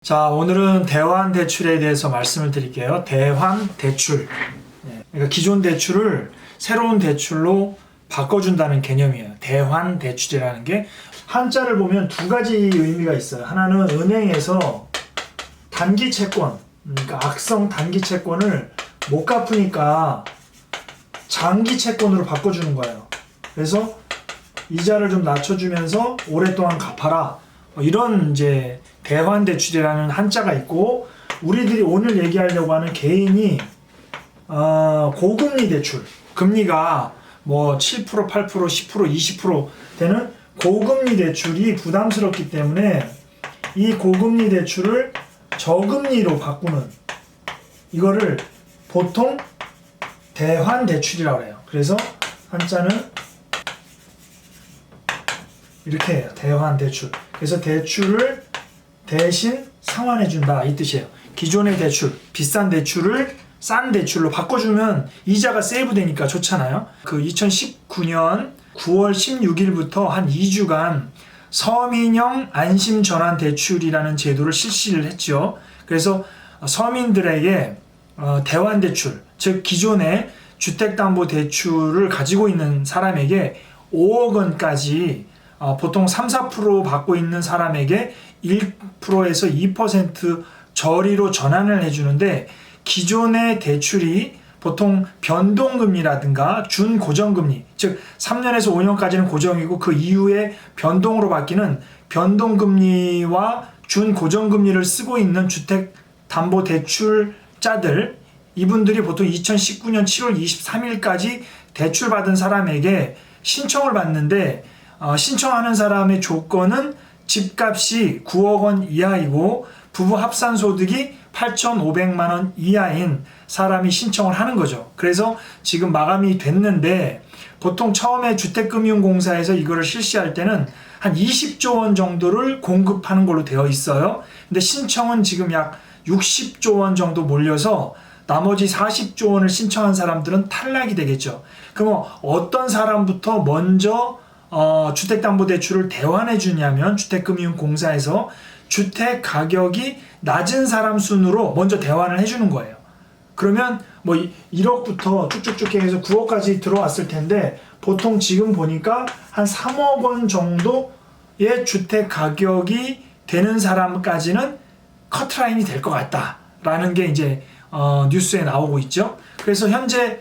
자, 오늘은 대환 대출에 대해서 말씀을 드릴게요. 대환 대출. 그러니까 기존 대출을 새로운 대출로 바꿔준다는 개념이에요. 대환 대출이라는 게 한자를 보면 두 가지 의미가 있어요. 하나는 은행에서 단기 채권, 그러니까 악성 단기 채권을 못 갚으니까 장기 채권으로 바꿔주는 거예요. 그래서 이자를 좀 낮춰주면서 오랫동안 갚아라. 이런 이제 대환 대출이라는 한자가 있고, 우리들이 오늘 얘기하려고 하는 개인이 고금리 대출, 금리가 뭐 7%, 8%, 10%, 20% 되는 고금리 대출이 부담스럽기 때문에 이 고금리 대출을 저금리로 바꾸는, 이거를 보통 대환 대출이라고 해요. 그래서 한자는 이렇게 해요. 대환 대출. 그래서 대출을 대신 상환해준다, 이 뜻이에요. 기존의 대출, 비싼 대출을 싼 대출로 바꿔주면 이자가 세이브 되니까 좋잖아요. 그 2019년 9월 16일부터 한 2주간 서민형 안심전환 대출이라는 제도를 실시를 했죠. 그래서 서민들에게 대환 대출, 즉 기존의 주택담보대출을 가지고 있는 사람에게 5억 원까지 보통 3, 4% 받고 있는 사람에게 1%에서 2% 저리로 전환을 해주는데, 기존의 대출이 보통 변동금리라든가 준고정금리, 즉 3년에서 5년까지는 고정이고 그 이후에 변동으로 바뀌는 변동금리와 준고정금리를 쓰고 있는 주택담보대출자들, 이분들이 보통 2019년 7월 23일까지 대출받은 사람에게 신청을 받는데, 신청하는 사람의 조건은 집값이 9억 원 이하이고 부부 합산소득이 8,500만 원 이하인 사람이 신청을 하는 거죠. 그래서 지금 마감이 됐는데, 보통 처음에 주택금융공사에서 이거를 실시할 때는 한 20조 원 정도를 공급하는 걸로 되어 있어요. 근데 신청은 지금 약 60조 원 정도 몰려서 나머지 40조 원을 신청한 사람들은 탈락이 되겠죠. 그럼 어떤 사람부터 먼저 주택담보대출을 대환해 주냐면, 주택금융공사에서 주택 가격이 낮은 사람 순으로 먼저 대환을 해주는 거예요. 그러면 뭐 1억부터 쭉쭉쭉 해서 9억까지 들어왔을 텐데, 보통 지금 보니까 한 3억 원 정도의 주택 가격이 되는 사람까지는 커트라인이 될 것 같다라는 게 이제 뉴스에 나오고 있죠. 그래서 현재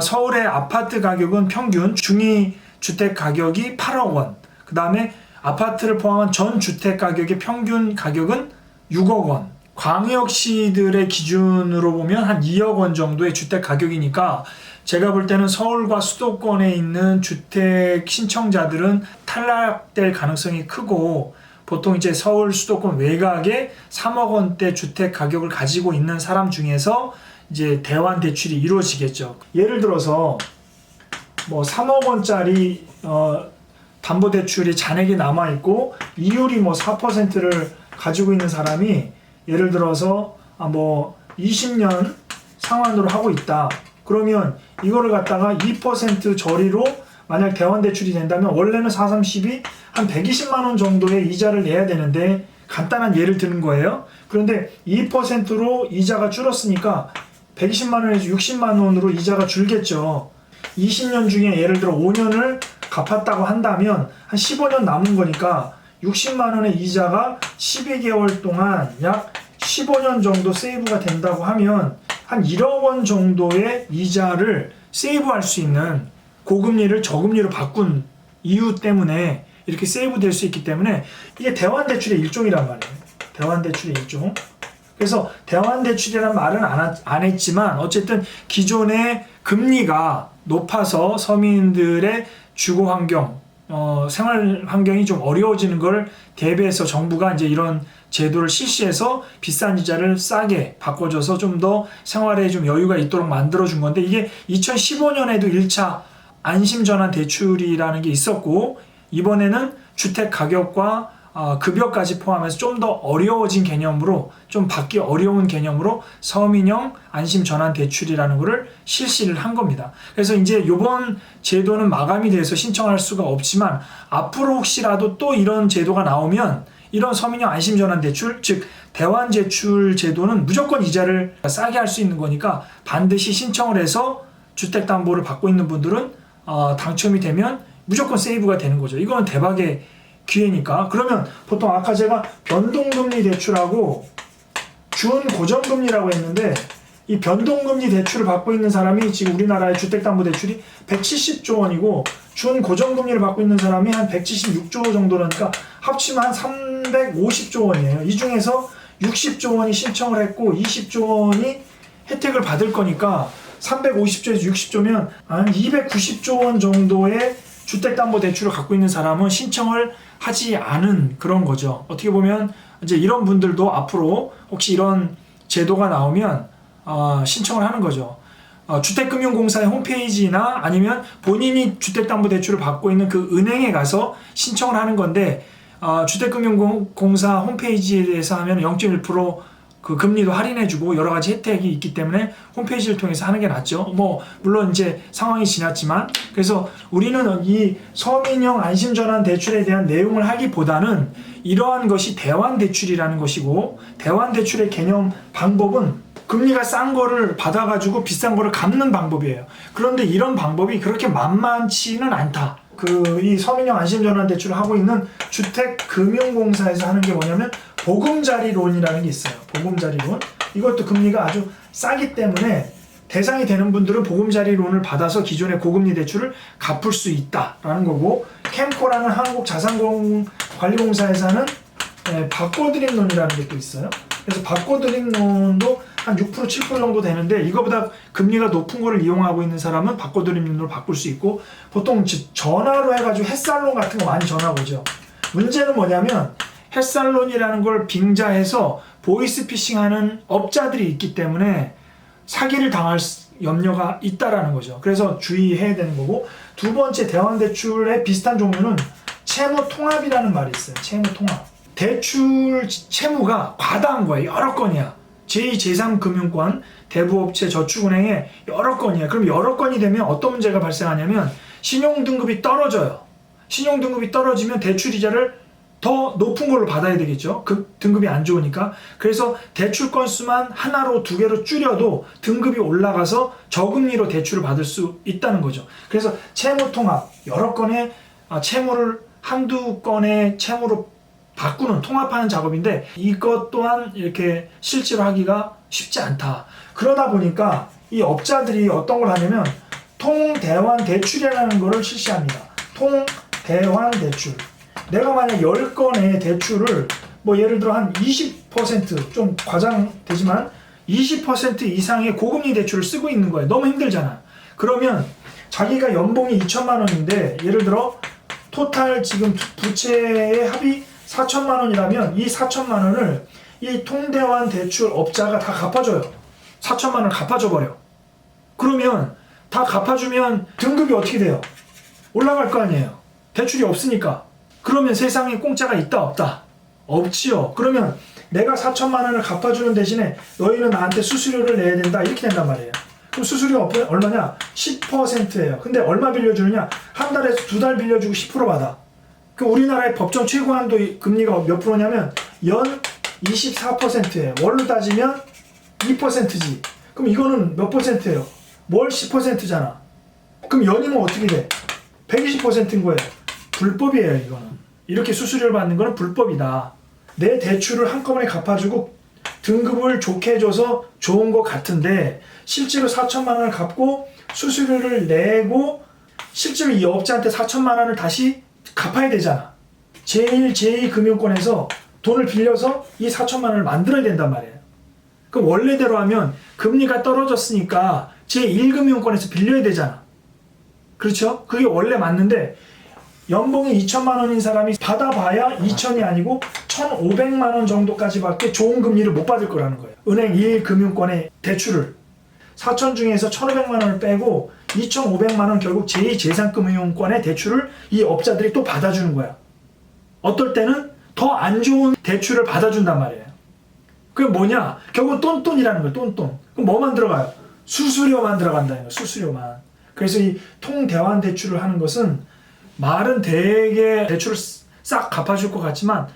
서울의 아파트 가격은 평균 중위 주택 가격이 8억 원, 그 다음에 아파트를 포함한 전 주택 가격의 평균 가격은 6억 원, 광역시들의 기준으로 보면 한 2억 원 정도의 주택 가격이니까, 제가 볼 때는 서울과 수도권에 있는 주택 신청자들은 탈락될 가능성이 크고, 보통 이제 서울 수도권 외곽에 3억 원대 주택 가격을 가지고 있는 사람 중에서 이제 대환 대출이 이루어지겠죠. 예를 들어서 뭐 3억 원짜리 담보대출이 잔액이 남아있고 이율이 뭐 4%를 가지고 있는 사람이 예를 들어서 뭐 20년 상환으로 하고 있다. 그러면 이거를 갖다가 2% 저리로 만약 대환대출이 된다면, 원래는 4, 3, 12 한 120만 원 정도의 이자를 내야 되는데, 간단한 예를 드는 거예요. 그런데 2%로 이자가 줄었으니까 120만 원에서 60만 원으로 이자가 줄겠죠. 20년 중에 예를 들어 5년을 갚았다고 한다면 한 15년 남은 거니까 60만 원의 이자가 12개월 동안 약 15년 정도 세이브가 된다고 하면 한 1억 원 정도의 이자를 세이브할 수 있는, 고금리를 저금리로 바꾼 이유 때문에 이렇게 세이브 될 수 있기 때문에 이게 대환대출의 일종이란 말이에요. 대환대출의 일종. 그래서 대환대출이라는 말은 안 했지만, 어쨌든 기존의 금리가 높아서 서민들의 주거 환경, 생활 환경이 좀 어려워지는 걸 대비해서 정부가 이제 이런 제도를 실시해서 비싼 이자를 싸게 바꿔줘서 좀 더 생활에 좀 여유가 있도록 만들어준 건데, 이게 2015년에도 1차 안심전환 대출이라는 게 있었고, 이번에는 주택 가격과 급여까지 포함해서 좀 더 어려워진 개념으로, 좀 받기 어려운 개념으로 서민형 안심전환 대출이라는 거를 실시를 한 겁니다. 그래서 이제 이번 제도는 마감이 돼서 신청할 수가 없지만, 앞으로 혹시라도 또 이런 제도가 나오면 이런 서민형 안심전환대출, 즉 대환제출 제도는 무조건 이자를 싸게 할 수 있는 거니까 반드시 신청을 해서 주택담보를 받고 있는 분들은 당첨이 되면 무조건 세이브가 되는 거죠. 이거는 대박의 기회니까. 그러면 보통 아까 제가 변동금리 대출하고 준고정금리라고 했는데, 이 변동금리 대출을 받고 있는 사람이 지금 우리나라의 주택담보대출이 170조 원이고 준고정금리를 받고 있는 사람이 한 176조 정도라니까 합치면 한 350조 원이에요. 이 중에서 60조 원이 신청을 했고 20조 원이 혜택을 받을 거니까 350조에서 60조면 한 290조 원 정도의 주택담보대출을 갖고 있는 사람은 신청을 하지 않은 그런 거죠. 어떻게 보면 이제 이런 분들도 앞으로 혹시 이런 제도가 나오면 신청을 하는 거죠. 주택금융공사의 홈페이지나 아니면 본인이 주택담보대출을 받고 있는 그 은행에 가서 신청을 하는 건데, 주택금융공사 홈페이지에 대해서 하면 0.1% 그 금리도 할인해주고 여러 가지 혜택이 있기 때문에 홈페이지를 통해서 하는 게 낫죠. 물론 이제 상황이 지났지만, 그래서 우리는 이 서민형 안심전환 대출에 대한 내용을 하기보다는 이러한 것이 대환대출이라는 것이고, 대환대출의 개념 방법은 금리가 싼 거를 받아가지고 비싼 거를 갚는 방법이에요. 그런데 이런 방법이 그렇게 만만치는 않다. 이 서민형 안심전환 대출을 하고 있는 주택금융공사에서 하는 게 뭐냐면 보금자리론이라는 게 있어요. 보금자리론. 이것도 금리가 아주 싸기 때문에 대상이 되는 분들은 보금자리론을 받아서 기존의 고금리 대출을 갚을 수 있다라는 거고, 캠코라는 한국자산관리공사에서 하는 바꿔드림론이라는 게 또 있어요. 그래서 바꿔드림론도 한 6%, 7% 정도 되는데, 이거보다 금리가 높은 거를 이용하고 있는 사람은 바꿔드림론으로 바꿀 수 있고, 보통 전화로 해가지고 햇살론 같은 거 많이 전화 오죠. 문제는 뭐냐면 햇살론이라는 걸 빙자해서 보이스피싱하는 업자들이 있기 때문에 사기를 당할 염려가 있다라는 거죠. 그래서 주의해야 되는 거고, 두 번째 대환대출의 비슷한 종류는 채무통합이라는 말이 있어요. 채무통합. 대출 채무가 과다한 거예요. 여러 건이야. 제2, 제3금융권, 대부업체, 저축은행에 여러 건이야. 그럼 여러 건이 되면 어떤 문제가 발생하냐면 신용등급이 떨어져요. 신용등급이 떨어지면 대출이자를 더 높은 걸로 받아야 되겠죠. 그 등급이 안 좋으니까. 그래서 대출 건수만 하나로 두 개로 줄여도 등급이 올라가서 저금리로 대출을 받을 수 있다는 거죠. 그래서 채무통합, 여러 건의 채무를 한두 건의 채무로 바꾸는, 통합하는 작업인데, 이것 또한 이렇게 실제로 하기가 쉽지 않다. 그러다 보니까 이 업자들이 어떤 걸 하냐면 통대환대출이라는 거를 실시합니다. 통대환대출. 내가 만약 10건의 대출을 예를 들어 한 20%, 좀 과장되지만 20% 이상의 고금리 대출을 쓰고 있는 거예요. 너무 힘들잖아. 그러면 자기가 연봉이 2천만 원인데 예를 들어 토탈 지금 부채의 합이 4천만 원이라면 이 4천만 원을 이 통대환 대출 업자가 다 갚아줘요. 4천만 원을 갚아줘 버려. 그러면 다 갚아주면 등급이 어떻게 돼요? 올라갈 거 아니에요. 대출이 없으니까. 그러면 세상에 공짜가 있다 없다? 없지요. 그러면 내가 4천만 원을 갚아주는 대신에 너희는 나한테 수수료를 내야 된다, 이렇게 된단 말이에요. 그럼 수수료가 얼마냐? 10%예요. 근데 얼마 빌려주느냐? 한 달에서 두 달 빌려주고 10% 받아. 그 우리나라의 법정 최고한도 금리가 몇 프로냐면 연 24%예요. 월로 따지면 2%지. 그럼 이거는 몇 %예요? 월 10%잖아. 그럼 연이면 어떻게 돼? 120%인 거예요. 불법이에요, 이거는. 이렇게 수수료를 받는 거는 불법이다. 내 대출을 한꺼번에 갚아주고 등급을 좋게 해줘서 좋은 것 같은데, 실제로 4천만 원을 갚고 수수료를 내고 실제로 이 업자한테 4천만 원을 다시 갚아야 되잖아. 제1, 제2 금융권에서 돈을 빌려서 이 4천만 원을 만들어야 된단 말이에요. 그럼 원래대로 하면 금리가 떨어졌으니까 제1금융권에서 빌려야 되잖아. 그렇죠? 그게 원래 맞는데, 연봉이 2천만 원인 사람이 받아봐야 2천이 아니고 1,500만 원 정도까지밖에 좋은 금리를 못 받을 거라는 거예요. 은행 1금융권의 대출을 4천 중에서 1,500만 원을 빼고 2,500만 원 결국 제2, 제3금융권의 대출을 이 업자들이 또 받아주는 거야. 어떨 때는 더 안 좋은 대출을 받아준단 말이에요. 그게 뭐냐? 결국은 똔똔이라는 거예요. 똔똔. 그럼 뭐만 들어가요? 수수료만 들어간다는 거예요. 수수료만. 그래서 이 통대환 대출을 하는 것은 말은 되게 대출을 싹 갚아줄 것 같지만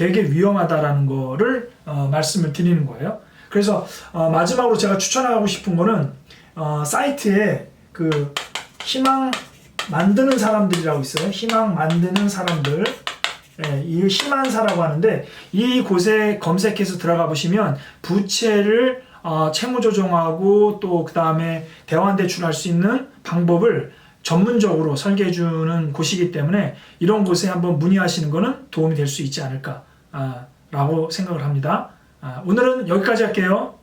되게 위험하다라는 거를 말씀을 드리는 거예요. 그래서 마지막으로 제가 추천하고 싶은 거는 사이트에 그 희망 만드는 사람들이라고 있어요. 희망 만드는 사람들. 예, 이 희만사라고 하는데 이곳에 검색해서 들어가 보시면 부채를 채무 조정하고 또 그 다음에 대환 대출할 수 있는 방법을 전문적으로 설계해 주는 곳이기 때문에 이런 곳에 한번 문의하시는 것은 도움이 될 수 있지 않을까 라고 생각을 합니다. 오늘은 여기까지 할게요.